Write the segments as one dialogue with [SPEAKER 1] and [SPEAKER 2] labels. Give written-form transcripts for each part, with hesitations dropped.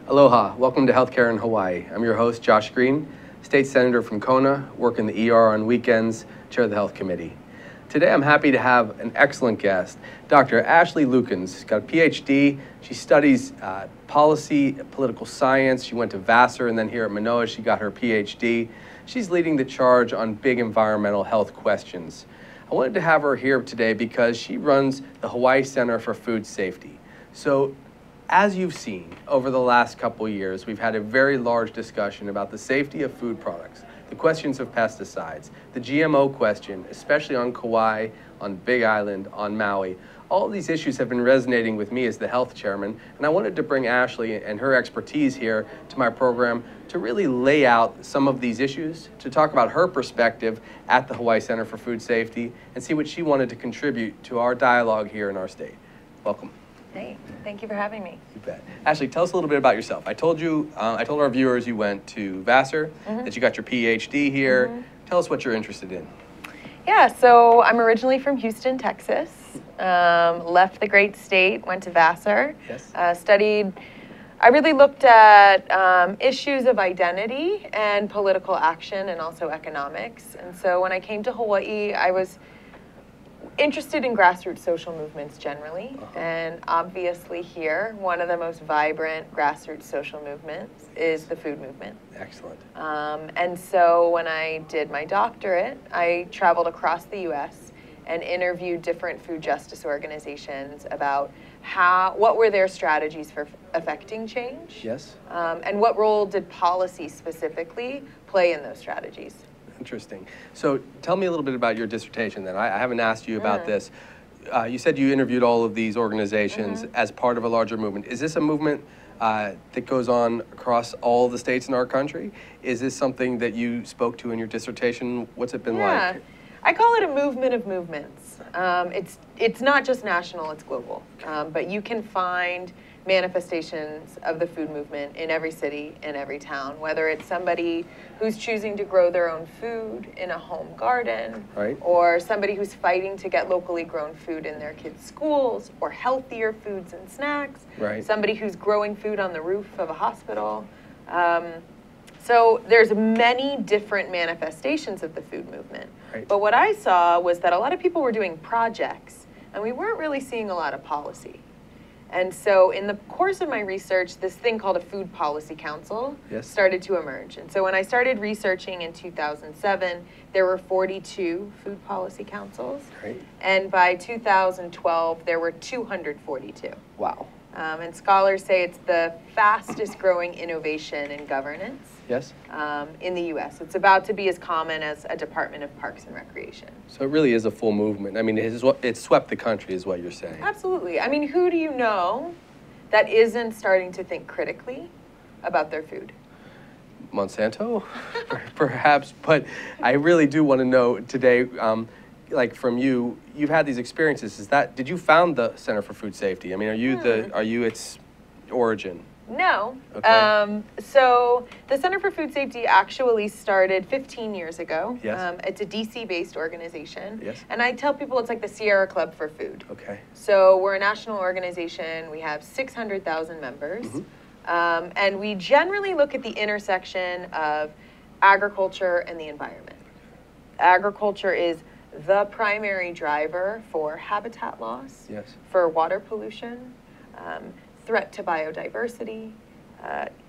[SPEAKER 1] Aloha, welcome to Healthcare in Hawaii. I'm your host, Josh Green, State Senator from Kona, work in the ER on weekends, chair of the Health Committee. Today I'm happy to have an excellent guest, Dr. Ashley Lukens. She's got a Ph.D. She studies policy, political science. She went to Vassar and then here at Manoa she got her Ph.D. She's leading the charge on big environmental health questions. I wanted to have her here today because she runs the Hawaii Center for Food Safety. So, as you've seen over the last couple years, we've had a very large discussion about the safety of food products, the questions of pesticides, the GMO question, especially on Kauai, on Big Island, on Maui. All of these issues have been resonating with me as the health chairman, and I wanted to bring Ashley and her expertise here to my program to really lay out some of these issues, to talk about her perspective at the Hawaii Center for Food Safety, and see what she wanted to contribute to our dialogue here in our state. Welcome.
[SPEAKER 2] Hey, thank you for having me.
[SPEAKER 1] You bet. Ashley, tell us a little bit about yourself. I told our viewers you went to Vassar, that you got your PhD here. Tell us what you're interested in.
[SPEAKER 2] Yeah, so I'm originally from Houston, Texas. Left the great state, went to Vassar.
[SPEAKER 1] Yes.
[SPEAKER 2] I really looked at issues of identity and political action and also economics. And so when I came to Hawaii, I was interested in grassroots social movements generally, and obviously here, one of the most vibrant grassroots social movements is the food movement.
[SPEAKER 1] Excellent.
[SPEAKER 2] And so when I did my doctorate, I traveled across the US and interviewed different food justice organizations about what were their strategies for affecting change?
[SPEAKER 1] Yes.
[SPEAKER 2] And what role did policy specifically play in those strategies?
[SPEAKER 1] Interesting. So tell me a little bit about your dissertation then. I haven't asked you about this. You said you interviewed all of these organizations as part of a larger movement. Is this a movement that goes on across all the states in our country? Is this something that you spoke to in your dissertation? What's it been like?
[SPEAKER 2] I call it a movement of movements. It's not just national, it's global. But you can find manifestations of the food movement in every city, in every town, whether it's somebody who's choosing to grow their own food in a home garden,
[SPEAKER 1] right, or
[SPEAKER 2] somebody who's fighting to get locally grown food in their kids' schools, or healthier foods and snacks,
[SPEAKER 1] right,
[SPEAKER 2] somebody who's growing food on the roof of a hospital. So there's many different manifestations of the food movement.
[SPEAKER 1] Right.
[SPEAKER 2] But what I saw was that a lot of people were doing projects, and we weren't really seeing a lot of policy. And so in the course of my research, this thing called a Food Policy Council started to emerge. And so when I started researching in 2007, there were 42 food policy councils.
[SPEAKER 1] Great.
[SPEAKER 2] And by 2012, there were 242.
[SPEAKER 1] Wow.
[SPEAKER 2] And scholars say it's the fastest growing innovation in governance in the U.S. It's about to be as common as a Department of Parks and Recreation.
[SPEAKER 1] So it really is a full movement. I mean, it swept the country is what you're saying.
[SPEAKER 2] Absolutely. I mean, who do you know that isn't starting to think critically about their food?
[SPEAKER 1] Monsanto, perhaps. But I really do want to know today, like from you, you've had these experiences. Did you found the Center for Food Safety? I mean, are you its origin?
[SPEAKER 2] No.
[SPEAKER 1] Okay.
[SPEAKER 2] So the Center for Food Safety actually started 15 years ago.
[SPEAKER 1] Yes.
[SPEAKER 2] It's a DC-based organization.
[SPEAKER 1] Yes.
[SPEAKER 2] And I tell people it's like the Sierra Club for food.
[SPEAKER 1] Okay.
[SPEAKER 2] So we're a national organization. We have 600,000 members. And we generally look at the intersection of agriculture and the environment. Agriculture is the primary driver for habitat loss, for water pollution, threat to biodiversity,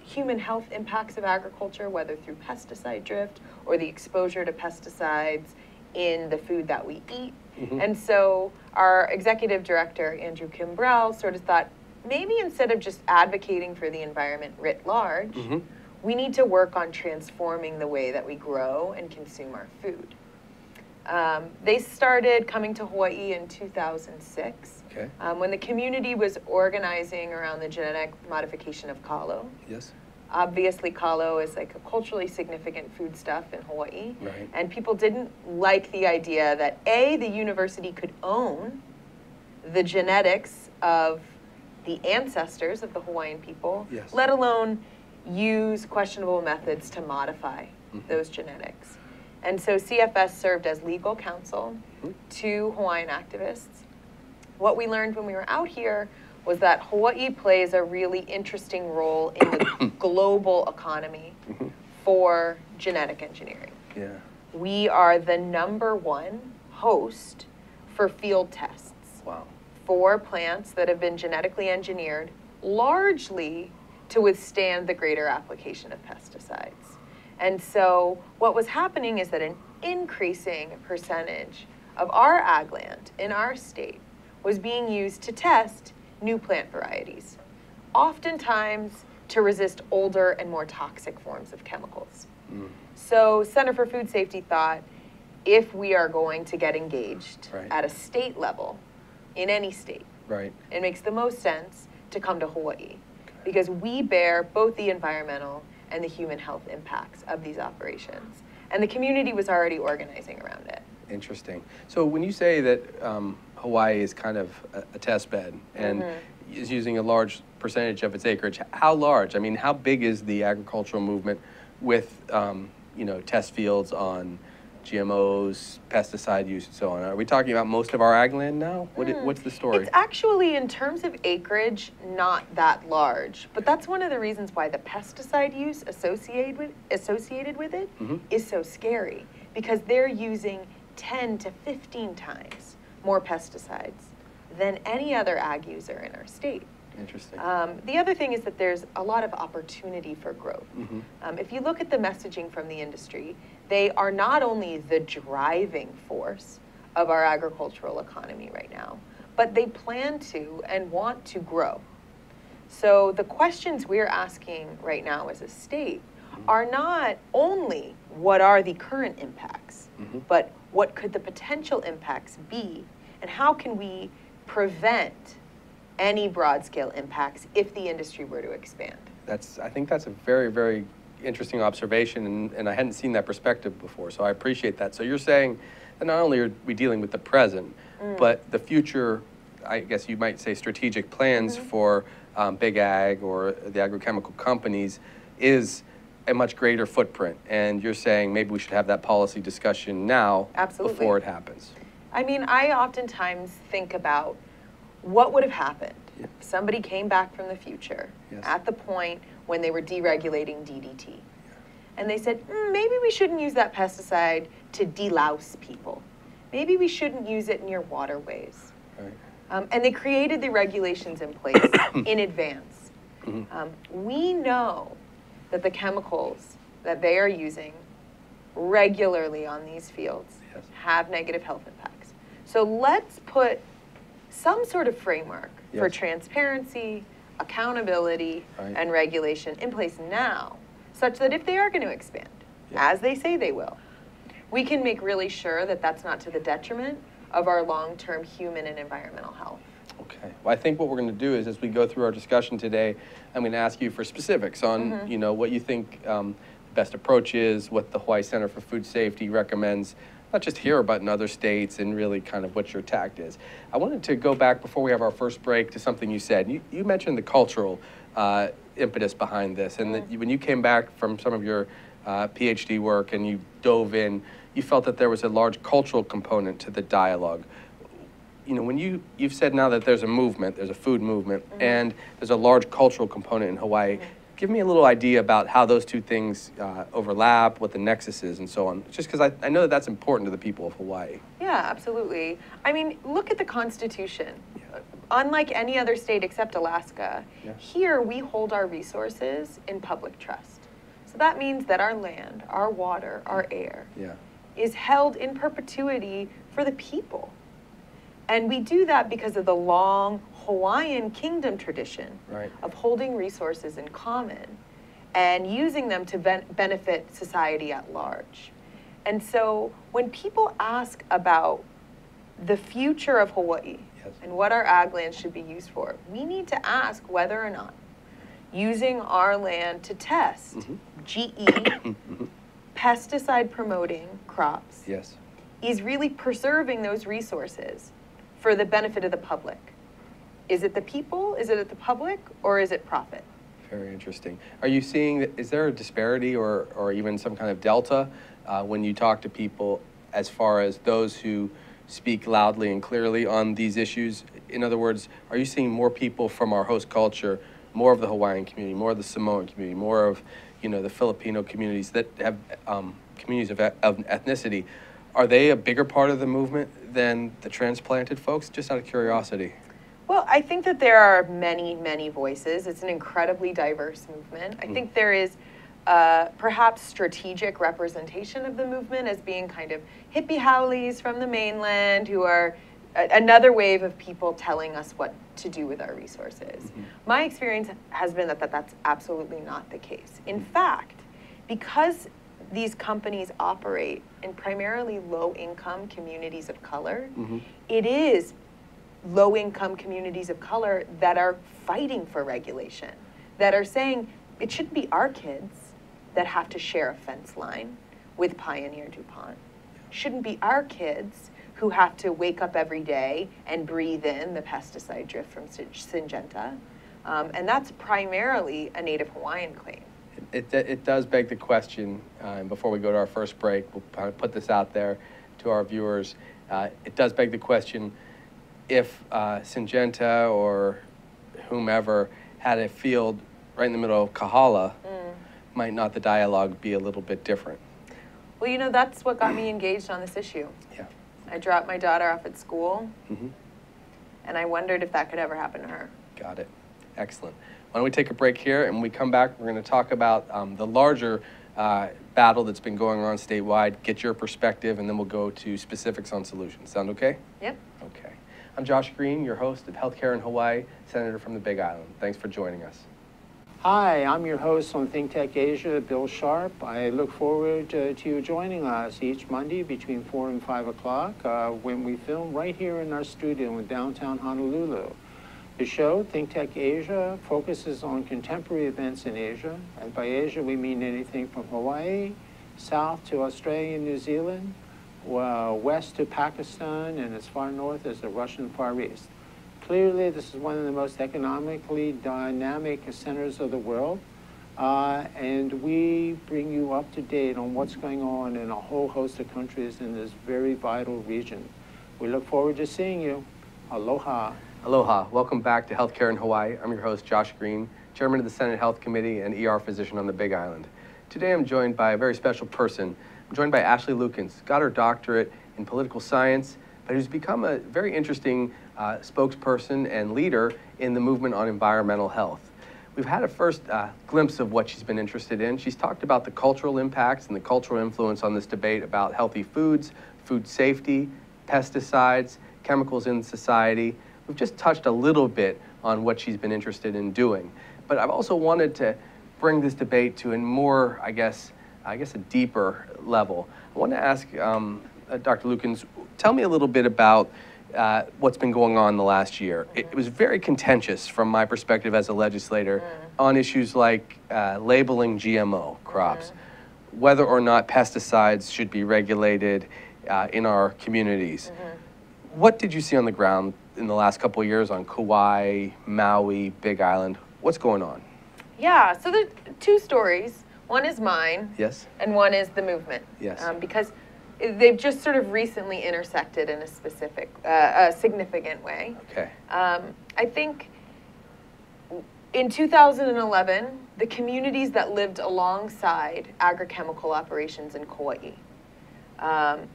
[SPEAKER 2] human health impacts of agriculture, whether through pesticide drift or the exposure to pesticides in the food that we eat. And so our executive director, Andrew Kimbrell, sort of thought, maybe instead of just advocating for the environment writ large, we need to work on transforming the way that we grow and consume our food. They started coming to Hawaii in 2006 when the community was organizing around the genetic modification of kalo.
[SPEAKER 1] Yes.
[SPEAKER 2] Obviously, kalo is like a culturally significant foodstuff in Hawaii.
[SPEAKER 1] Right.
[SPEAKER 2] And people didn't like the idea that the university could own the genetics of the ancestors of the Hawaiian people, let alone use questionable methods to modify those genetics. And so CFS served as legal counsel to Hawaiian activists. What we learned when we were out here was that Hawaii plays a really interesting role in the global economy for genetic engineering.
[SPEAKER 1] Yeah.
[SPEAKER 2] We are the #1 host for field tests.
[SPEAKER 1] Wow.
[SPEAKER 2] For plants that have been genetically engineered, largely to withstand the greater application of pesticides. And so what was happening is that an increasing percentage of our ag land in our state was being used to test new plant varieties, oftentimes to resist older and more toxic forms of chemicals. So Center for Food Safety thought, if we are going to get engaged at a state level, in any state, it makes the most sense to come to Hawaii, because we bear both the environmental and the human health impacts of these operations. And the community was already organizing around it.
[SPEAKER 1] Interesting. So when you say that Hawaii is kind of a test bed and is using a large percentage of its acreage, how large? I mean, how big is the agricultural movement with, you know, test fields on GMOs, pesticide use, and so on? Are we talking about most of our ag land now? What's the story?
[SPEAKER 2] It's actually, in terms of acreage, not that large. But that's one of the reasons why the pesticide use associated with it is so scary, because they're using 10 to 15 times more pesticides than any other ag user in our state.
[SPEAKER 1] Interesting.
[SPEAKER 2] The other thing is that there's a lot of opportunity for growth. If you look at the messaging from the industry, they are not only the driving force of our agricultural economy right now, but they plan to and want to grow. So the questions we're asking right now as a state are not only what are the current impacts, but what could the potential impacts be, and how can we prevent any broad-scale impacts if the industry were to expand.
[SPEAKER 1] I think that's a very, very interesting observation, and I hadn't seen that perspective before, so I appreciate that. So you're saying that not only are we dealing with the present, but the future, I guess you might say strategic plans for big ag or the agrochemical companies is a much greater footprint, and you're saying maybe we should have that policy discussion now before it happens.
[SPEAKER 2] I mean, I oftentimes think about what would have happened if somebody came back from the future at the point when they were deregulating DDT. And they said, maybe we shouldn't use that pesticide to delouse people. Maybe we shouldn't use it near waterways. And they created the regulations in place in advance. We know that the chemicals that they are using regularly on these fields have negative health impacts. So let's put some sort of framework for transparency, accountability, and regulation in place now, such that if they are going to expand, as they say they will, we can make really sure that that's not to the detriment of our long-term human and environmental health.
[SPEAKER 1] Okay. Well, I think what we're going to do is, as we go through our discussion today, I'm going to ask you for specifics on, you know, what you think the best approach is, what the Hawaii Center for Food Safety recommends, not just here, but in other states, and really kind of what your tact is. I wanted to go back before we have our first break to something you said. You mentioned the cultural impetus behind this, and that when you came back from some of your Ph.D. work and you dove in, you felt that there was a large cultural component to the dialogue. You know, when you've said now that there's a movement, there's a food movement, and there's a large cultural component in Hawaii, give me a little idea about how those two things overlap, what the nexus is, and so on. Just because I know that that's important to the people of Hawaii.
[SPEAKER 2] Yeah, absolutely. I mean, look at the Constitution. Unlike any other state except Alaska, here we hold our resources in public trust. So that means that our land, our water, our air is held in perpetuity for the people. And we do that because of the long Hawaiian kingdom tradition of holding resources in common and using them to benefit society at large. And so when people ask about the future of Hawaii and what our ag land should be used for, we need to ask whether or not using our land to test GE, pesticide promoting crops is really preserving those resources for the benefit of the public. Is it the people, is it the public, or is it profit?
[SPEAKER 1] Very interesting. Are you seeing, is there a disparity or even some kind of delta when you talk to people as far as those who speak loudly and clearly on these issues? In other words, are you seeing more people from our host culture, more of the Hawaiian community, more of the Samoan community, more of, you know, the Filipino communities that have communities of ethnicity? Are they a bigger part of the movement than the transplanted folks? Just out of curiosity.
[SPEAKER 2] Well, I think that there are many, many voices. It's an incredibly diverse movement. I think there is perhaps strategic representation of the movement as being kind of hippie howlies from the mainland who are another wave of people telling us what to do with our resources. My experience has been that that's absolutely not the case. In fact, because these companies operate in primarily low-income communities of color, it is low-income communities of color that are fighting for regulation, that are saying it shouldn't be our kids that have to share a fence line with Pioneer DuPont. Shouldn't be our kids who have to wake up every day and breathe in the pesticide drift from Syngenta. And that's primarily a Native Hawaiian claim.
[SPEAKER 1] It does beg the question, and before we go to our first break, we'll kind of put this out there to our viewers. It does beg the question, if Syngenta or whomever had a field right in the middle of Kahala, might not the dialogue be a little bit different?
[SPEAKER 2] Well, you know, that's what got me engaged on this issue.
[SPEAKER 1] Yeah.
[SPEAKER 2] I dropped my daughter off at school, and I wondered if that could ever happen to her.
[SPEAKER 1] Got it. Excellent. Why don't we take a break here, and when we come back, we're going to talk about the larger battle that's been going on statewide, get your perspective, and then we'll go to specifics on solutions. Sound okay?
[SPEAKER 2] Yep.
[SPEAKER 1] Okay. I'm Josh Green, your host of Healthcare in Hawaii, Senator from the Big Island. Thanks for joining us.
[SPEAKER 3] Hi, I'm your host on ThinkTech Asia, Bill Sharp. I look forward to you joining us each Monday between 4 and 5 o'clock when we film right here in our studio in downtown Honolulu. The show, ThinkTech Asia, focuses on contemporary events in Asia. And by Asia, we mean anything from Hawaii, south to Australia and New Zealand, west to Pakistan, and as far north as the Russian Far East. Clearly, this is one of the most economically dynamic centers of the world, and we bring you up to date on what's going on in a whole host of countries in this very vital region. We look forward to seeing you. Aloha.
[SPEAKER 1] Aloha. Welcome back to Healthcare in Hawaii. I'm your host, Josh Green, Chairman of the Senate Health Committee and ER physician on the Big Island. Today, I'm joined by a very special person. I'm joined by Ashley Lukens, got her doctorate in political science, but who's become a very interesting spokesperson and leader in the movement on environmental health. We've had a first glimpse of what she's been interested in. She's talked about the cultural impacts and the cultural influence on this debate about healthy foods, food safety, pesticides, chemicals in society. We've just touched a little bit on what she's been interested in doing. But I've also wanted to bring this debate to a more, I guess a deeper level. I want to ask Dr. Lukens, tell me a little bit about what's been going on the last year. It was very contentious from my perspective as a legislator on issues like labeling GMO crops, whether or not pesticides should be regulated in our communities. What did you see on the ground in the last couple of years on Kauai, Maui, Big Island? What's going on?
[SPEAKER 2] Yeah, so there's two stories. One is mine,
[SPEAKER 1] yes,
[SPEAKER 2] and one is the movement.
[SPEAKER 1] Yes.
[SPEAKER 2] Because they've just sort of recently intersected in a specific, significant way.
[SPEAKER 1] Okay.
[SPEAKER 2] I think in 2011, the communities that lived alongside agrochemical operations in Kauai,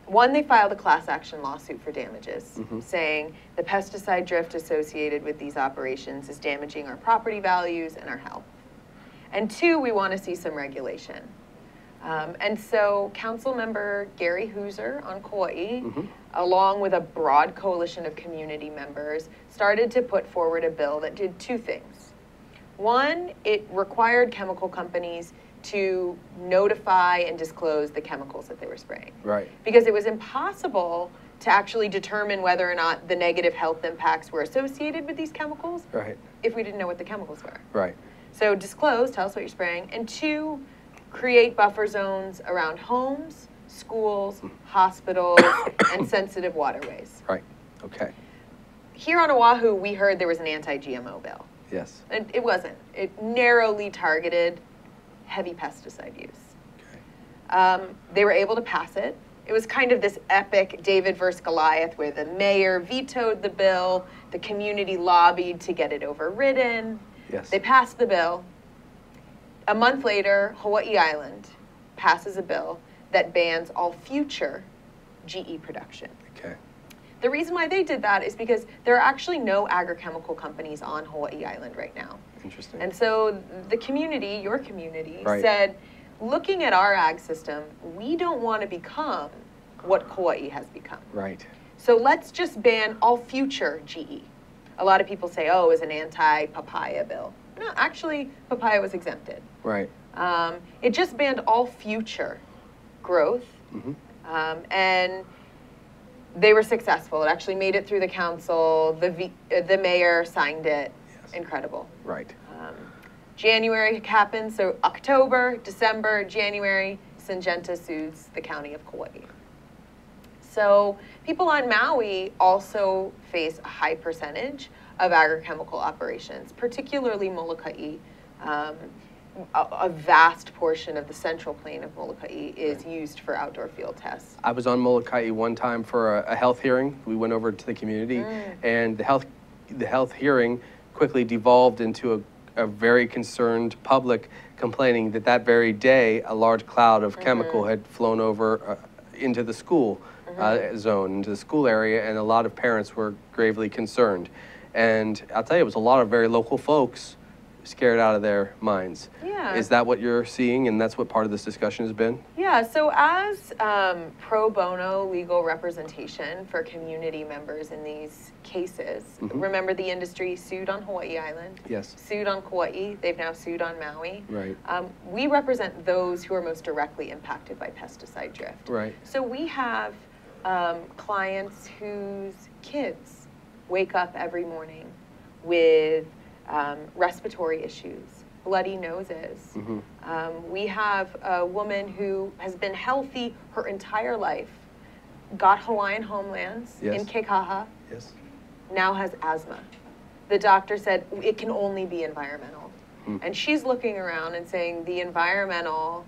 [SPEAKER 2] one, they filed a class action lawsuit for damages, saying the pesticide drift associated with these operations is damaging our property values and our health. And two, we want to see some regulation. And so Council Member Gary Hooser on Kauai, along with a broad coalition of community members, started to put forward a bill that did two things. One, it required chemical companies to notify and disclose the chemicals that they were spraying.
[SPEAKER 1] Right.
[SPEAKER 2] Because it was impossible to actually determine whether or not the negative health impacts were associated with these chemicals if we didn't know what the chemicals were.
[SPEAKER 1] Right.
[SPEAKER 2] So disclose, tell us what you're spraying, and two, create buffer zones around homes, schools, hospitals, and sensitive waterways.
[SPEAKER 1] Right. Okay.
[SPEAKER 2] Here on Oahu, we heard there was an anti-GMO bill.
[SPEAKER 1] Yes.
[SPEAKER 2] And it wasn't. It narrowly targeted heavy pesticide use.
[SPEAKER 1] Okay.
[SPEAKER 2] They were able to pass it. it was kind of this epic David versus Goliath where the mayor vetoed the bill, the community lobbied to get it overridden.
[SPEAKER 1] Yes.
[SPEAKER 2] They passed the bill. A month later, Hawaii Island passes a bill that bans all future GE production.
[SPEAKER 1] Okay.
[SPEAKER 2] The reason why they did that is because there are actually no agrochemical companies on Hawaii Island right now.
[SPEAKER 1] Interesting.
[SPEAKER 2] And so the community, your community,
[SPEAKER 1] Right.
[SPEAKER 2] said, looking at our ag system, we don't want to become what Kauai has become.
[SPEAKER 1] Right.
[SPEAKER 2] So let's just ban all future GE. A lot of people say, oh, it was an anti-papaya bill. No, actually, papaya was exempted.
[SPEAKER 1] Right.
[SPEAKER 2] It just banned all future growth.
[SPEAKER 1] Mm-hmm.
[SPEAKER 2] And they were successful. It actually made it through the council. The mayor signed it.
[SPEAKER 1] Yes.
[SPEAKER 2] Incredible.
[SPEAKER 1] Right.
[SPEAKER 2] January happened, so October, December, January, Syngenta sues the county of Kauai. So people on Maui also face a high percentage of agrochemical operations, particularly Molokai. A vast portion of the central plain of Molokai is used for outdoor field tests.
[SPEAKER 1] I was on Molokai one time for a health hearing. We went over to the community, and the health hearing quickly devolved into a very concerned public complaining that that very day a large cloud of chemical had flown over into the school zone, into the school area, and a lot of parents were gravely concerned. And I'll tell you, it was a lot of very local folks scared out of their minds.
[SPEAKER 2] Yeah.
[SPEAKER 1] Is that what you're seeing, and that's what part of this discussion has been?
[SPEAKER 2] Yeah, so as pro bono legal representation for community members in these cases, remember the industry sued on Hawaii Island,
[SPEAKER 1] Yes.
[SPEAKER 2] sued on Kauai, they've now sued on Maui.
[SPEAKER 1] Right.
[SPEAKER 2] We represent those who are most directly impacted by pesticide drift.
[SPEAKER 1] Right.
[SPEAKER 2] So we have clients whose kids wake up every morning with respiratory issues, bloody noses. We have a woman who has been healthy her entire life, got Hawaiian homelands in Kekaha,
[SPEAKER 1] Yes.
[SPEAKER 2] now has asthma. The doctor said it can only be environmental. And she's looking around and saying the environmental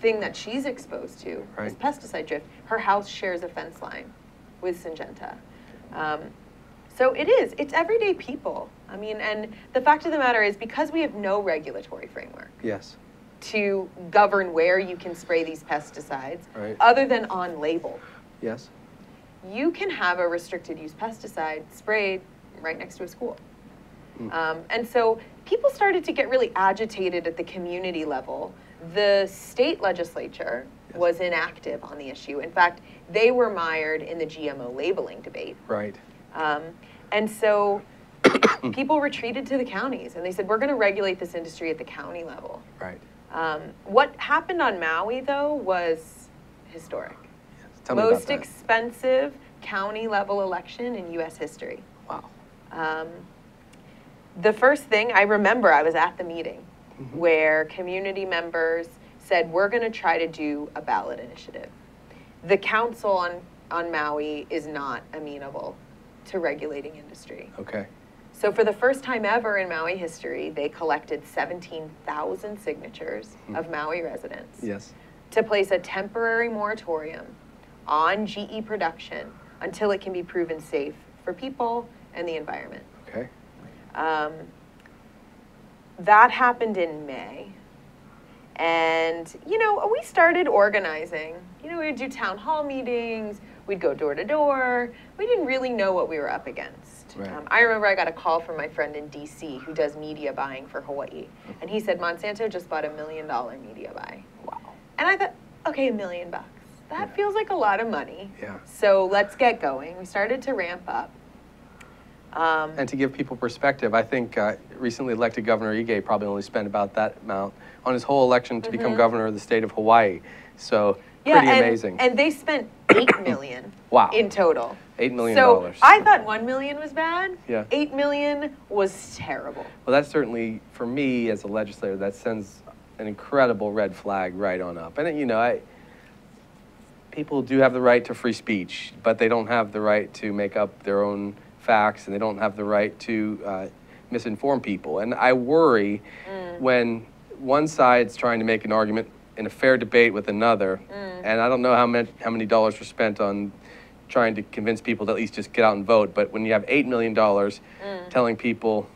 [SPEAKER 2] thing that she's exposed to is pesticide drift. Her house shares a fence line with Syngenta. So it's everyday people. I mean, and the fact of the matter is because we have no regulatory framework
[SPEAKER 1] Yes.
[SPEAKER 2] to govern where you can spray these pesticides, other than on label.
[SPEAKER 1] Yes.
[SPEAKER 2] You can have a restricted use pesticide sprayed right next to a school. And so people started to get really agitated at the community level. The state legislature was inactive on the issue. In fact, they were mired in the GMO labeling debate.
[SPEAKER 1] Right.
[SPEAKER 2] And so people retreated to the counties and they said, we're going to regulate this industry at the county level.
[SPEAKER 1] Right.
[SPEAKER 2] What happened on Maui, though, was historic.
[SPEAKER 1] Yes. Tell me about
[SPEAKER 2] Most
[SPEAKER 1] that.
[SPEAKER 2] expensive county level election in U.S. history.
[SPEAKER 1] Wow.
[SPEAKER 2] The first thing I remember, I was at the meeting where community members said, we're going to try to do a ballot initiative. The council on Maui is not amenable to regulating industry.
[SPEAKER 1] Okay.
[SPEAKER 2] So for the first time ever in Maui history, they collected 17,000 signatures of Maui residents to place a temporary moratorium on GE production until it can be proven safe for people and the environment.
[SPEAKER 1] Okay.
[SPEAKER 2] That happened in May. And, you know, we started organizing. You know, we'd do town hall meetings, we'd go door to door. We didn't really know what we were up against.
[SPEAKER 1] Right.
[SPEAKER 2] I remember I got a call from my friend in DC who does media buying for Hawaii. And he said, Monsanto just bought $1 million media buy.
[SPEAKER 1] Wow.
[SPEAKER 2] And I thought, okay, $1 million. That feels like a lot of money.
[SPEAKER 1] Yeah.
[SPEAKER 2] So let's get going. We started to ramp up.
[SPEAKER 1] And to give people perspective, I think recently elected Governor Ige probably only spent about that amount on his whole election to become governor of the state of Hawaii. So pretty amazing.
[SPEAKER 2] And they spent $8 million in total.
[SPEAKER 1] $8 million.
[SPEAKER 2] So I thought $1 million was bad.
[SPEAKER 1] Yeah.
[SPEAKER 2] $8 million was terrible.
[SPEAKER 1] Well, that's certainly, for me as a legislator, that sends an incredible red flag right on up. And, you know, people do have the right to free speech, but they don't have the right to make up their own facts, and they don't have the right to misinform people. And I worry when one side's trying to make an argument in a fair debate with another, and I don't know how many dollars were spent on trying to convince people to at least just get out and vote, but when you have $8 million telling people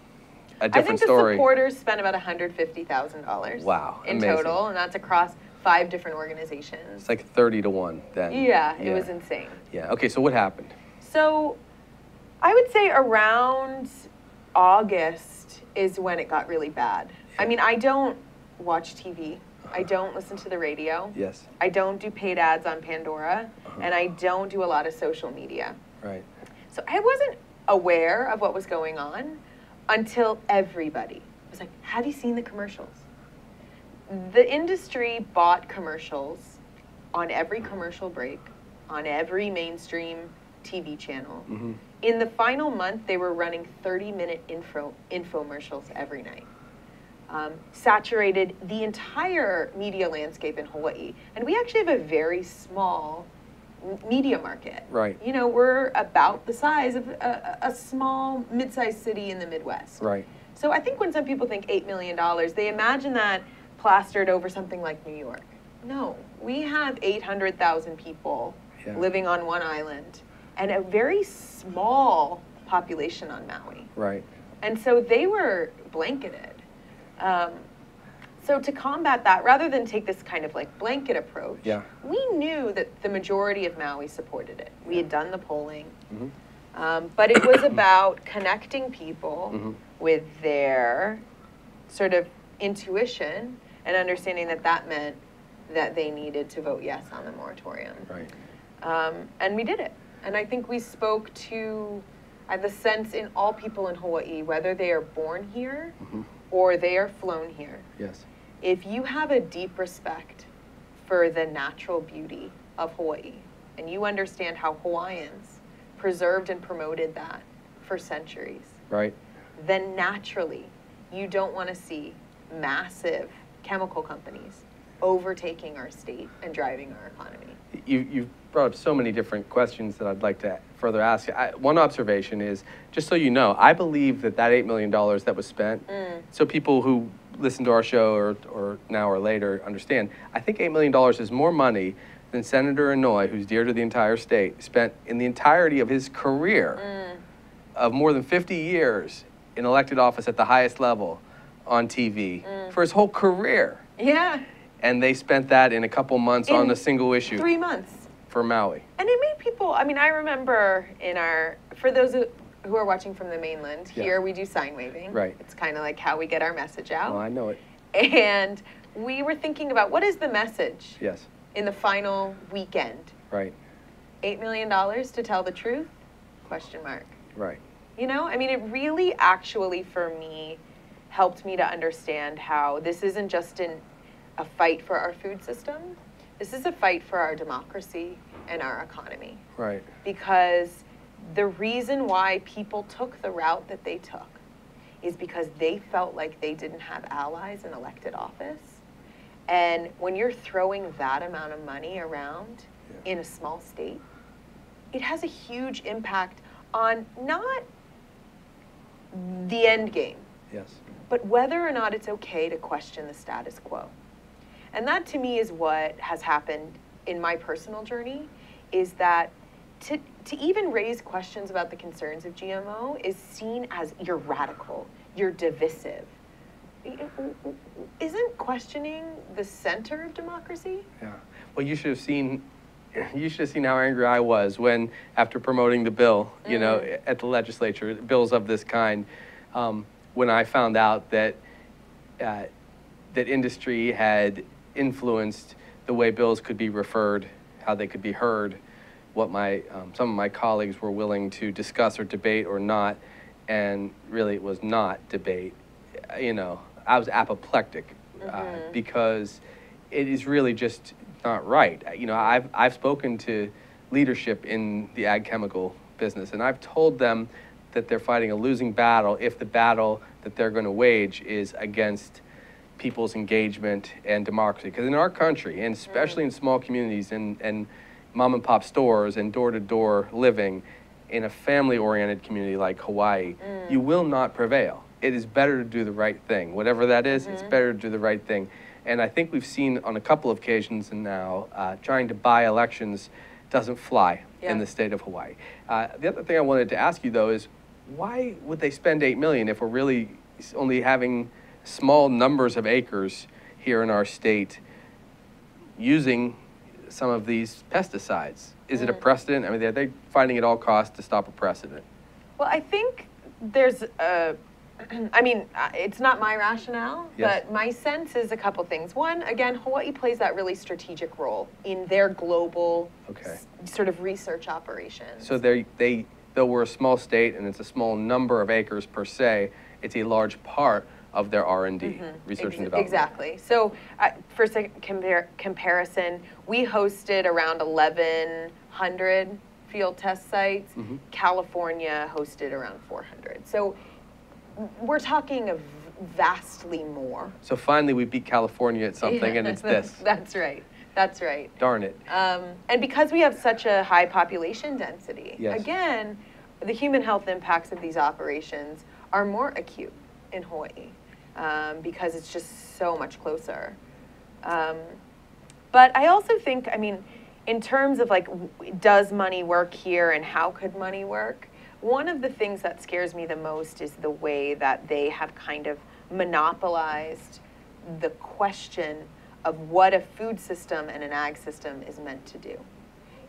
[SPEAKER 1] a different story.
[SPEAKER 2] I think the supporters spent about $150,000
[SPEAKER 1] wow,
[SPEAKER 2] in
[SPEAKER 1] amazing.
[SPEAKER 2] total, and that's across 5 different organizations.
[SPEAKER 1] It's like 30 to 1 then.
[SPEAKER 2] Yeah, it was insane.
[SPEAKER 1] Yeah, okay, so what happened?
[SPEAKER 2] So I would say around August is when it got really bad. I mean, I don't watch TV. I don't listen to the radio.
[SPEAKER 1] Yes.
[SPEAKER 2] I don't do paid ads on Pandora, and I don't do a lot of social media.
[SPEAKER 1] Right.
[SPEAKER 2] So I wasn't aware of what was going on until everybody was like, have you seen the commercials? The industry bought commercials on every commercial break, on every mainstream TV channel. In the final month, they were running 30-minute infomercials every night. Saturated the entire media landscape in Hawaii. And we actually have a very small media market.
[SPEAKER 1] Right.
[SPEAKER 2] You know, we're about the size of a small, mid-sized city in the Midwest.
[SPEAKER 1] Right.
[SPEAKER 2] So I think when some people think $8 million, they imagine that plastered over something like New York. No, we have 800,000 people living on one island and a very small population on Maui.
[SPEAKER 1] Right.
[SPEAKER 2] And so they were blanketed. So to combat that, rather than take this kind of like blanket approach, we knew that the majority of Maui supported it. We had done the polling, but it was about connecting people with their sort of intuition and understanding that that meant that they needed to vote yes on the moratorium.
[SPEAKER 1] Right.
[SPEAKER 2] And we did it. And I think we spoke to the sense in all people in Hawaii, whether they are born here or they are flown here.
[SPEAKER 1] Yes.
[SPEAKER 2] If you have a deep respect for the natural beauty of Hawaii, and you understand how Hawaiians preserved and promoted that for centuries,
[SPEAKER 1] right,
[SPEAKER 2] then naturally you don't want to see massive chemical companies overtaking our state and driving our economy.
[SPEAKER 1] You've brought up so many different questions that I'd like to further ask. One observation is, just so you know, I believe that $8 million that was spent, so people who listen to our show or now or later understand, I think $8 million is more money than Senator Inouye, who's dear to the entire state, spent in the entirety of his career of more than 50 years in elected office at the highest level on TV for his whole career.
[SPEAKER 2] Yeah.
[SPEAKER 1] And they spent that in a couple months on a single issue.
[SPEAKER 2] 3 months.
[SPEAKER 1] For Maui.
[SPEAKER 2] And it made people, I mean, I remember for those who are watching from the mainland, here we do sign waving.
[SPEAKER 1] Right.
[SPEAKER 2] It's kind of like how we get our message out.
[SPEAKER 1] Oh, I know it.
[SPEAKER 2] And we were thinking about, what is the message?
[SPEAKER 1] Yes.
[SPEAKER 2] In the final weekend.
[SPEAKER 1] Right.
[SPEAKER 2] $8 million to tell the truth? Question mark.
[SPEAKER 1] Right.
[SPEAKER 2] You know, I mean, it really actually, for me, helped me to understand how this isn't just a fight for our food system. This is a fight for our democracy and our economy.
[SPEAKER 1] Right.
[SPEAKER 2] Because the reason why people took the route that they took is because they felt like they didn't have allies in elected office. And when you're throwing that amount of money around in a small state, it has a huge impact on not the end game, but whether or not it's okay to question the status quo. And that, to me, is what has happened in my personal journey, is that to even raise questions about the concerns of GMO is seen as you're radical, you're divisive. Isn't questioning the center of democracy?
[SPEAKER 1] Yeah. Well, you should have seen how angry I was when, after promoting the bill, you know, at the legislature, bills of this kind, when I found out that that industry had influenced the way bills could be referred, how they could be heard, what some of my colleagues were willing to discuss or debate or not, and really it was not debate. You know, I was apoplectic because it is really just not right. You know, I've spoken to leadership in the ag chemical business, and I've told them that they're fighting a losing battle if the battle that they're going to wage is against people's engagement and democracy. Because in our country, and especially in small communities and mom and pop stores and door-to-door living in a family-oriented community like Hawaii, you will not prevail. It is better to do the right thing. Whatever that is, it's better to do the right thing. And I think we've seen on a couple of occasions now, trying to buy elections doesn't fly in the state of Hawaii. The other thing I wanted to ask you, though, is why would they spend $8 million if we're really only having small numbers of acres here in our state using some of these pesticides? Is it a precedent? I mean, are they finding at all costs to stop a precedent?
[SPEAKER 2] Well, I think there's I mean, it's not my rationale, but my sense is a couple things. One, again, Hawaii plays that really strategic role in their global sort of research operations.
[SPEAKER 1] So though we're a small state and it's a small number of acres per se, it's a large part of their R&D, research and development.
[SPEAKER 2] Exactly. So for comparison, we hosted around 1,100 field test sites. California hosted around 400. So we're talking of vastly more.
[SPEAKER 1] So finally we beat California at something, and it's this.
[SPEAKER 2] That's right. That's right.
[SPEAKER 1] Darn it.
[SPEAKER 2] And because we have such a high population density, again, the human health impacts of these operations are more acute in Hawaii because it's just so much closer. But I also think, I mean, in terms of like, does money work here and how could money work? One of the things that scares me the most is the way that they have kind of monopolized the question of what a food system and an ag system is meant to do.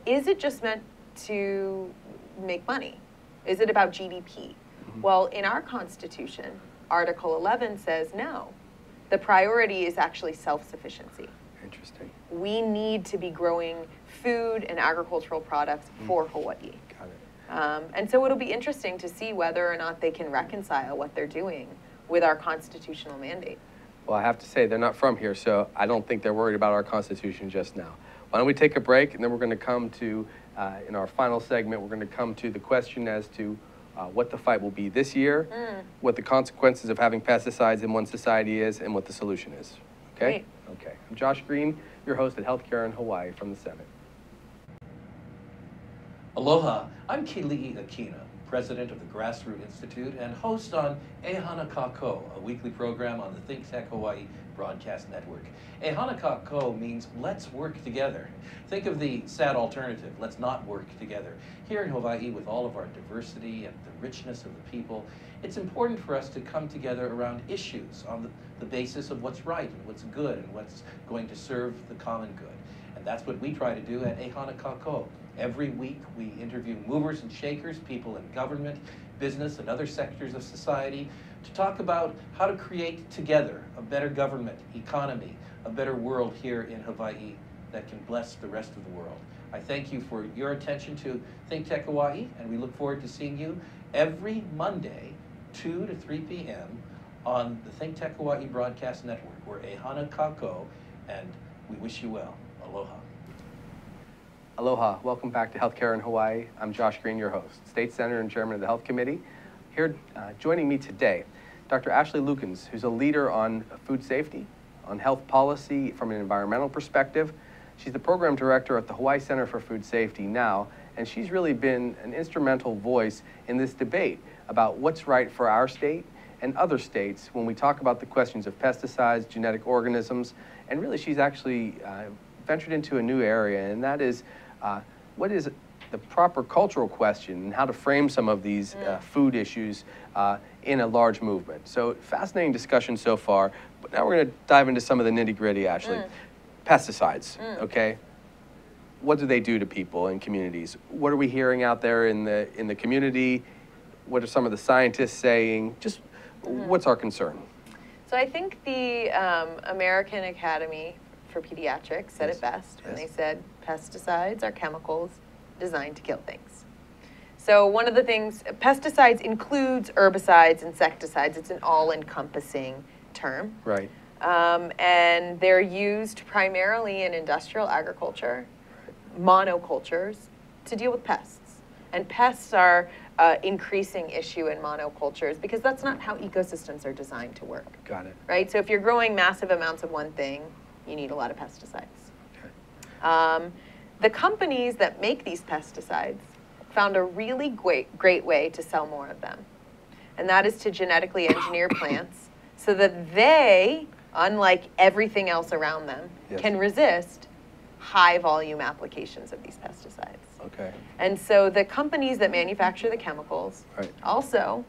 [SPEAKER 2] Is it just meant to make money? Is it about GDP? Well, in our Constitution, Article 11 says no. The priority is actually self-sufficiency.
[SPEAKER 1] Interesting.
[SPEAKER 2] We need to be growing food and agricultural products for Hawaii.
[SPEAKER 1] Got it.
[SPEAKER 2] And so it'll be interesting to see whether or not they can reconcile what they're doing with our constitutional mandate.
[SPEAKER 1] Well, I have to say, they're not from here, so I don't think they're worried about our Constitution just now. Why don't we take a break, and then we're going to come to, in our final segment, we're going to come to the question as to what the fight will be this year, what the consequences of having pesticides in one society is, and what the solution is. Okay?
[SPEAKER 2] Great.
[SPEAKER 1] Okay. I'm Josh Green, your host at Healthcare in Hawaii from the Senate.
[SPEAKER 4] Aloha, I'm Keli'i Akina, president of the Grassroot Institute and host on Ehana Kako, a weekly program on the ThinkTech Hawaii broadcast network. Ehana Kako means let's work together. Think of the sad alternative, let's not work together. Here in Hawaii, with all of our diversity and the richness of the people, it's important for us to come together around issues on the basis of what's right and what's good and what's going to serve the common good. And that's what we try to do at Ehana Kako. Every week we interview movers and shakers, people in government, business, and other sectors of society to talk about how to create together a better government, economy, a better world here in Hawaii that can bless the rest of the world. I thank you for your attention to ThinkTech Hawaii, and we look forward to seeing you every Monday, 2 to 3 p.m. on the ThinkTech Hawaii Broadcast Network. We're Ehana Kako, and we wish you well. Aloha.
[SPEAKER 1] Aloha, welcome back to Healthcare in Hawaii. I'm Josh Green, your host, State Senator and Chairman of the Health Committee. Here joining me today, Dr. Ashley Lukens, who's a leader on food safety, on health policy from an environmental perspective. She's the program director at the Hawaii Center for Food Safety now, and she's really been an instrumental voice in this debate about what's right for our state and other states when we talk about the questions of pesticides, genetic organisms, and really she's actually ventured into a new area, and that is what is the proper cultural question and how to frame some of these food issues in a large movement. So fascinating discussion so far, but now we're going to dive into some of the nitty-gritty, Ashley. Pesticides, okay? What do they do to people and communities? What are we hearing out there in the community? What are some of the scientists saying? Just what's our concern?
[SPEAKER 2] So I think the American Academy for Pediatrics said it best when they said pesticides are chemicals designed to kill things. So one of the things, pesticides includes herbicides, insecticides. It's an all-encompassing term.
[SPEAKER 1] Right.
[SPEAKER 2] And they're used primarily in industrial agriculture, monocultures, to deal with pests. And pests are increasing issue in monocultures because that's not how ecosystems are designed to work.
[SPEAKER 1] Got it.
[SPEAKER 2] Right? So if you're growing massive amounts of one thing, you need a lot of pesticides. Okay. The companies that make these pesticides found a really great way to sell more of them. And that is to genetically engineer plants so that they unlike everything else around them,
[SPEAKER 1] Yes.
[SPEAKER 2] can resist high volume applications of these pesticides.
[SPEAKER 1] Okay.
[SPEAKER 2] And so the companies that manufacture the chemicals
[SPEAKER 1] Right.
[SPEAKER 2] also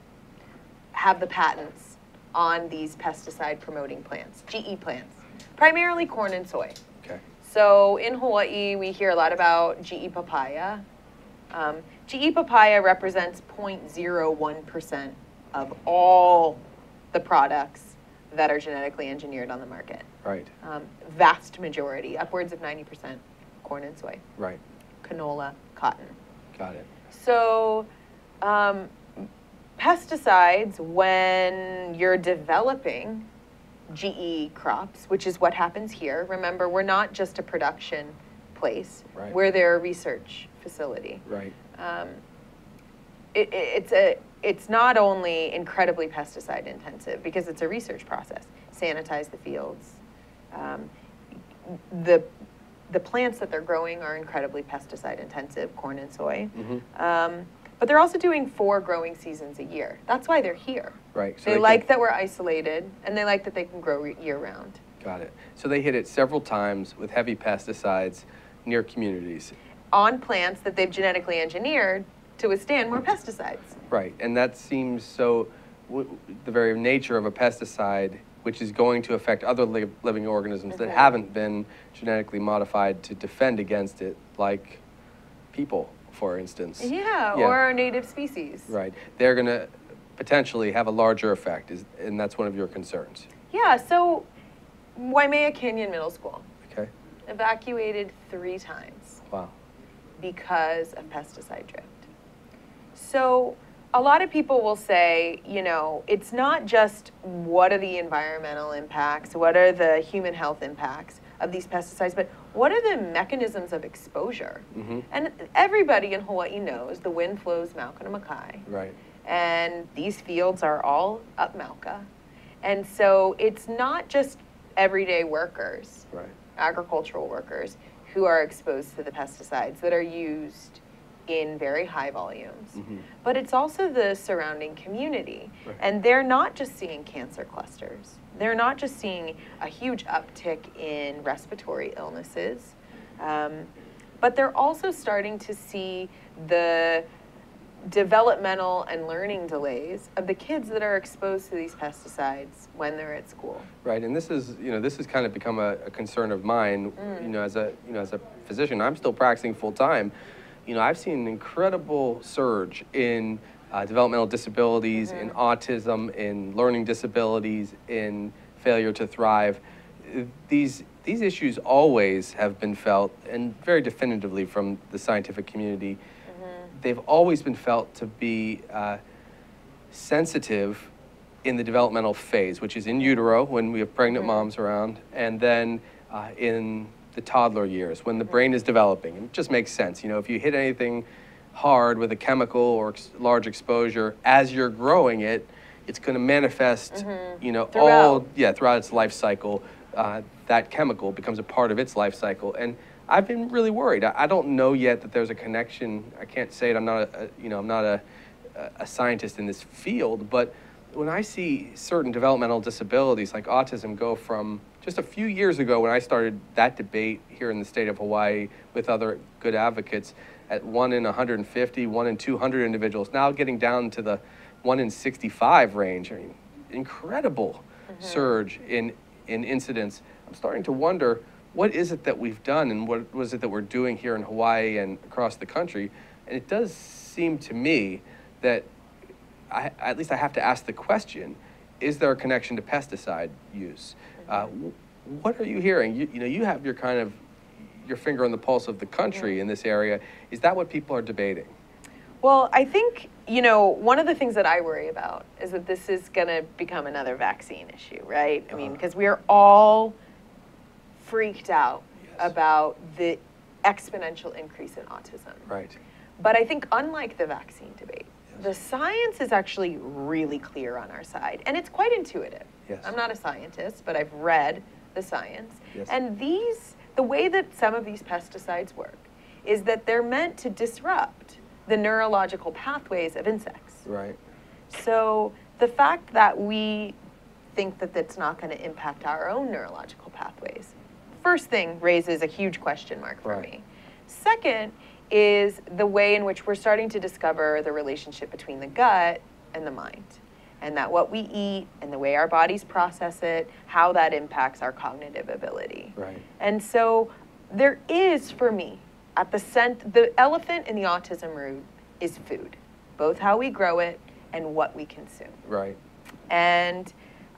[SPEAKER 2] have the patents on these pesticide promoting plants, GE plants, primarily corn and soy.
[SPEAKER 1] Okay.
[SPEAKER 2] So in Hawaii, we hear a lot about GE papaya. GE papaya represents 0.01% of all the products that are genetically engineered on the market.
[SPEAKER 1] Right.
[SPEAKER 2] Vast majority, upwards of 90%, corn and soy,
[SPEAKER 1] Right.
[SPEAKER 2] canola, cotton.
[SPEAKER 1] Got it.
[SPEAKER 2] So pesticides, when you're developing GE crops, which is what happens here. Remember, we're not just a production place.
[SPEAKER 1] Right.
[SPEAKER 2] We're their research facility.
[SPEAKER 1] Right.
[SPEAKER 2] It's not only incredibly pesticide intensive because it's a research process. Sanitize the fields. The plants that they're growing are incredibly pesticide intensive, corn and soy.
[SPEAKER 1] Mm-hmm.
[SPEAKER 2] But they're also doing 4 growing seasons a year. That's why they're here.
[SPEAKER 1] Right. So
[SPEAKER 2] They like that we're isolated, and they like that they can grow year-round.
[SPEAKER 1] Got it. So they hit it several times with heavy pesticides near communities.
[SPEAKER 2] On plants that they've genetically engineered to withstand more pesticides.
[SPEAKER 1] Right. And that seems so, the very nature of a pesticide, which is going to affect other living organisms that haven't been genetically modified to defend against it, like people, for instance.
[SPEAKER 2] Yeah, or native species.
[SPEAKER 1] Right. They're going to potentially have a larger effect, and that's one of your concerns.
[SPEAKER 2] Yeah, so Waimea Canyon Middle School
[SPEAKER 1] Okay.
[SPEAKER 2] evacuated 3 times
[SPEAKER 1] Wow.
[SPEAKER 2] because of pesticide drift. So a lot of people will say, you know, it's not just what are the environmental impacts, what are the human health impacts of these pesticides, but what are the mechanisms of exposure?
[SPEAKER 1] Mm-hmm.
[SPEAKER 2] And everybody in Hawaii knows the wind flows Mauka to Makai.
[SPEAKER 1] Right.
[SPEAKER 2] And these fields are all up Mauka. And so it's not just everyday workers,
[SPEAKER 1] Right.
[SPEAKER 2] agricultural workers, who are exposed to the pesticides that are used in very high volumes, but it's also the surrounding community.
[SPEAKER 1] Right.
[SPEAKER 2] And they're not just seeing cancer clusters. They're not just seeing a huge uptick in respiratory illnesses, but they're also starting to see the developmental and learning delays of the kids that are exposed to these pesticides when they're at school.
[SPEAKER 1] Right, and this is, this has kind of become a concern of mine. As a physician, I'm still practicing full time. I've seen an incredible surge in developmental disabilities, in autism, in learning disabilities, in failure to thrive. These issues always have been felt, and very definitively from the scientific community. They've always been felt to be sensitive in the developmental phase, which is in utero when we have pregnant moms around, and then in the toddler years when the brain is developing. It just makes sense. If you hit anything hard with a chemical or large exposure as you're growing it, it's going to manifest, throughout its life cycle. That chemical becomes a part of its life cycle. And I've been really worried. I don't know yet that there's a connection. I can't say it. I'm not a scientist in this field, but when I see certain developmental disabilities like autism go from just a few years ago when I started that debate here in the state of Hawaii with other good advocates at 1 in 150, 1 in 200 individuals, now getting down to the 1 in 65 range. I mean, incredible surge in incidents. I'm starting to wonder, what is it that we've done and what was it that we're doing here in Hawaii and across the country? And it does seem to me that at least I have to ask the question, is there a connection to pesticide use? What are you hearing? You have your finger on the pulse of the country in this area. Is that what people are debating?
[SPEAKER 2] Well, I think, one of the things that I worry about is that this is going to become another vaccine issue, right? I mean, because we are all freaked out about the exponential increase in autism.
[SPEAKER 1] Right.
[SPEAKER 2] But I think unlike the vaccine debate, the science is actually really clear on our side, and it's quite intuitive.
[SPEAKER 1] Yes.
[SPEAKER 2] I'm not a scientist, but I've read the science.
[SPEAKER 1] Yes.
[SPEAKER 2] And the way that some of these pesticides work is that they're meant to disrupt the neurological pathways of insects.
[SPEAKER 1] Right.
[SPEAKER 2] So the fact that we think that that's not going to impact our own neurological pathways? First thing raises a huge question mark for me. Second is the way in which we're starting to discover the relationship between the gut and the mind, and that what we eat and the way our bodies process it, how that impacts our cognitive ability.
[SPEAKER 1] Right.
[SPEAKER 2] And so there is, for me, at the elephant in the autism room is food, both how we grow it and what we consume.
[SPEAKER 1] Right.
[SPEAKER 2] And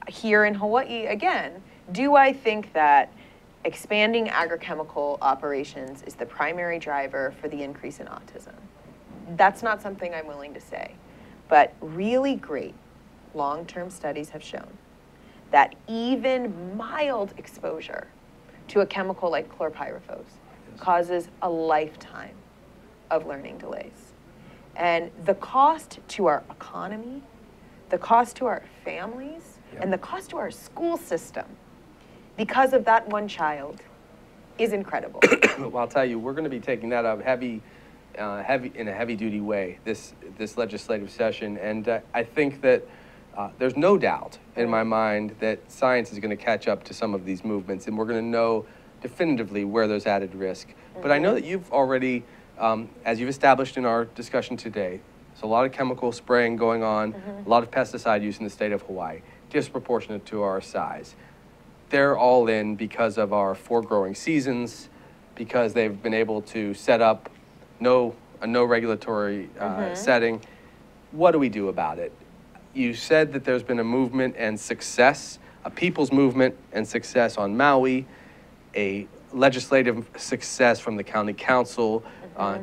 [SPEAKER 2] here in Hawaii, again, do I think that expanding agrochemical operations is the primary driver for the increase in autism? That's not something I'm willing to say. But really great long-term studies have shown that even mild exposure to a chemical like chlorpyrifos causes a lifetime of learning delays. And the cost to our economy, the cost to our families, and the cost to our school system because of that one child is incredible.
[SPEAKER 1] Well, I'll tell you, we're going to be taking that up in a heavy-duty way this legislative session, and I think that there's no doubt in my mind that science is going to catch up to some of these movements, and we're going to know definitively where there's added risk. But I know that you've already, as you've established in our discussion today, there's a lot of chemical spraying going on, a lot of pesticide use in the state of Hawaii, disproportionate to our size. They're all in because of our 4 growing seasons, because they've been able to set up a no regulatory setting. What do we do about it? You said that there's been a movement and success, a people's movement and success on Maui, a legislative success from the county council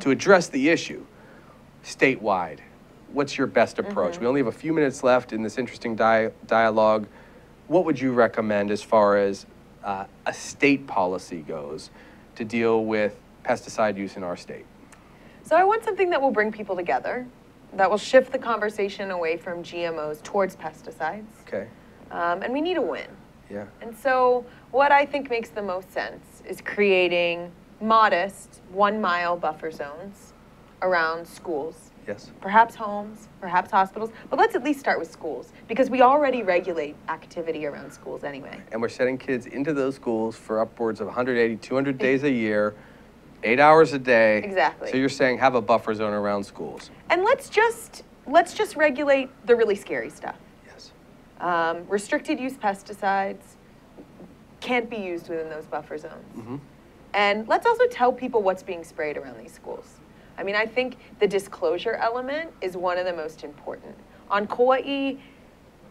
[SPEAKER 1] to address the issue statewide. What's your best approach? We only have a few minutes left in this interesting dialogue. What would you recommend as far as a state policy goes to deal with pesticide use in our state?
[SPEAKER 2] So I want something that will bring people together, that will shift the conversation away from GMOs towards pesticides.
[SPEAKER 1] Okay.
[SPEAKER 2] And we need a win.
[SPEAKER 1] Yeah.
[SPEAKER 2] And so what I think makes the most sense is creating modest 1-mile buffer zones around schools.
[SPEAKER 1] Yes.
[SPEAKER 2] Perhaps homes, perhaps hospitals, but let's at least start with schools because we already regulate activity around schools anyway.
[SPEAKER 1] And we're sending kids into those schools for upwards of 180, 200 days a year, 8 hours a day.
[SPEAKER 2] Exactly.
[SPEAKER 1] So you're saying have a buffer zone around schools.
[SPEAKER 2] And let's just regulate the really scary stuff.
[SPEAKER 1] Yes.
[SPEAKER 2] Restricted use pesticides can't be used within those buffer zones. And let's also tell people what's being sprayed around these schools. I mean, I think the disclosure element is one of the most important. On Kauai,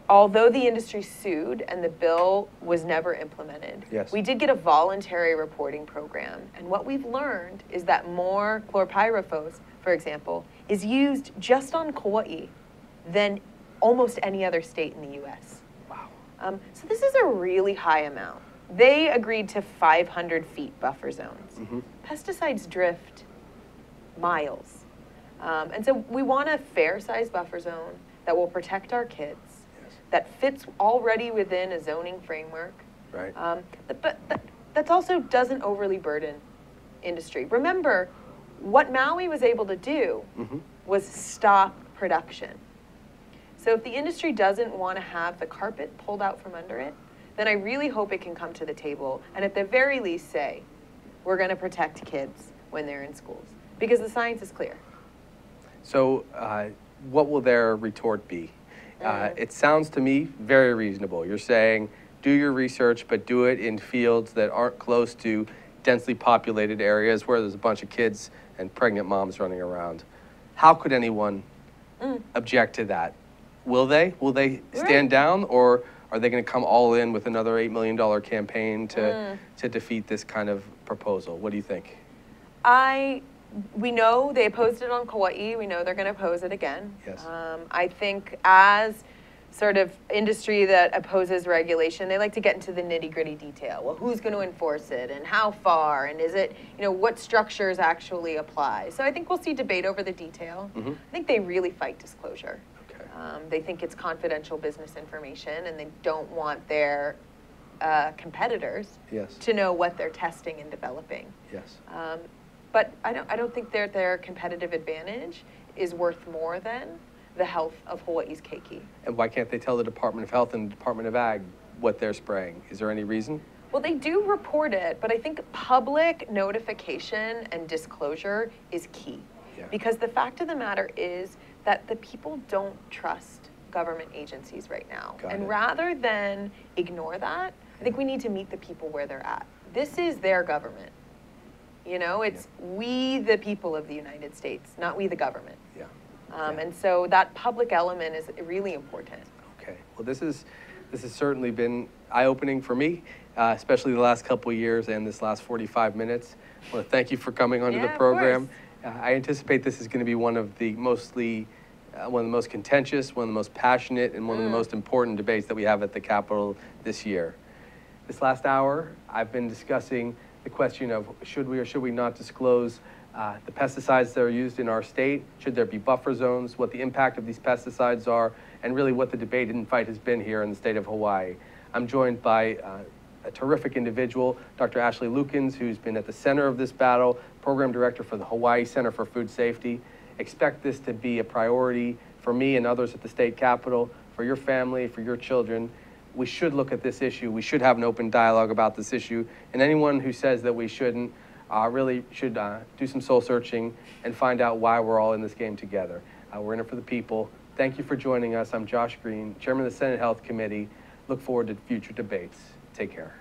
[SPEAKER 2] although the industry sued and the bill was never implemented, we did get a voluntary reporting program. And what we've learned is that more chlorpyrifos, for example, is used just on Kauai than almost any other state in the U.S.
[SPEAKER 1] Wow.
[SPEAKER 2] So this is a really high amount. They agreed to 500 feet buffer zones. Pesticides drift miles. And so we want a fair-sized buffer zone that will protect our kids, that fits already within a zoning framework,
[SPEAKER 1] Right.
[SPEAKER 2] but that also doesn't overly burden industry. Remember, what Maui was able to do was stop production. So if the industry doesn't want to have the carpet pulled out from under it, then I really hope it can come to the table and at the very least say, we're going to protect kids when they're in schools. Because the science is clear.
[SPEAKER 1] So what will their retort be? It sounds to me very reasonable. You're saying do your research, but do it in fields that aren't close to densely populated areas where there's a bunch of kids and pregnant moms running around. How could anyone object to that? Will they? Will they stand down, or are they going to come all in with another $8 million campaign to defeat this kind of proposal? What do you think?
[SPEAKER 2] We know they opposed it on Kauai. We know they're going to oppose it again.
[SPEAKER 1] Yes.
[SPEAKER 2] I think as sort of industry that opposes regulation, they like to get into the nitty-gritty detail. Well, who's going to enforce it and how far, and is it, what structures actually apply? So I think we'll see debate over the detail. I think they really fight disclosure.
[SPEAKER 1] Okay.
[SPEAKER 2] They think it's confidential business information, and they don't want their competitors to know what they're testing and developing.
[SPEAKER 1] Yes.
[SPEAKER 2] But I don't think their competitive advantage is worth more than the health of Hawaii's keiki.
[SPEAKER 1] And why can't they tell the Department of Health and the Department of Ag what they're spraying? Is there any reason?
[SPEAKER 2] Well, they do report it, but I think public notification and disclosure is key.
[SPEAKER 1] Yeah.
[SPEAKER 2] Because the fact of the matter is that the people don't trust government agencies right now.
[SPEAKER 1] Got
[SPEAKER 2] And
[SPEAKER 1] it.
[SPEAKER 2] rather than ignore that, I think we need to meet the people where they're at. This is their government. You know, it's we the people of the United States, not we the government.
[SPEAKER 1] Yeah.
[SPEAKER 2] And so that public element is really important.
[SPEAKER 1] Okay. Well, this has certainly been eye-opening for me, especially the last couple of years and this last 45 minutes. I want to thank you for coming onto the
[SPEAKER 2] Yeah, of
[SPEAKER 1] program.
[SPEAKER 2] course.
[SPEAKER 1] I anticipate this is going to be one of the most contentious, one of the most passionate, and one of the most important debates that we have at the Capitol this year. This last hour, I've been discussing the question of should we or should we not disclose the pesticides that are used in our state, should there be buffer zones, what the impact of these pesticides are, and really what the debate and fight has been here in the state of Hawaii. I'm joined by a terrific individual, Dr. Ashley Lukens, who's been at the center of this battle, Program Director for the Hawaii Center for Food Safety. Expect this to be a priority for me and others at the state capitol, for your family, for your children. We should look at this issue. We should have an open dialogue about this issue. And anyone who says that we shouldn't really should do some soul searching and find out why we're all in this game together. We're in it for the people. Thank you for joining us. I'm Josh Green, Chairman of the Senate Health Committee. Look forward to future debates. Take care.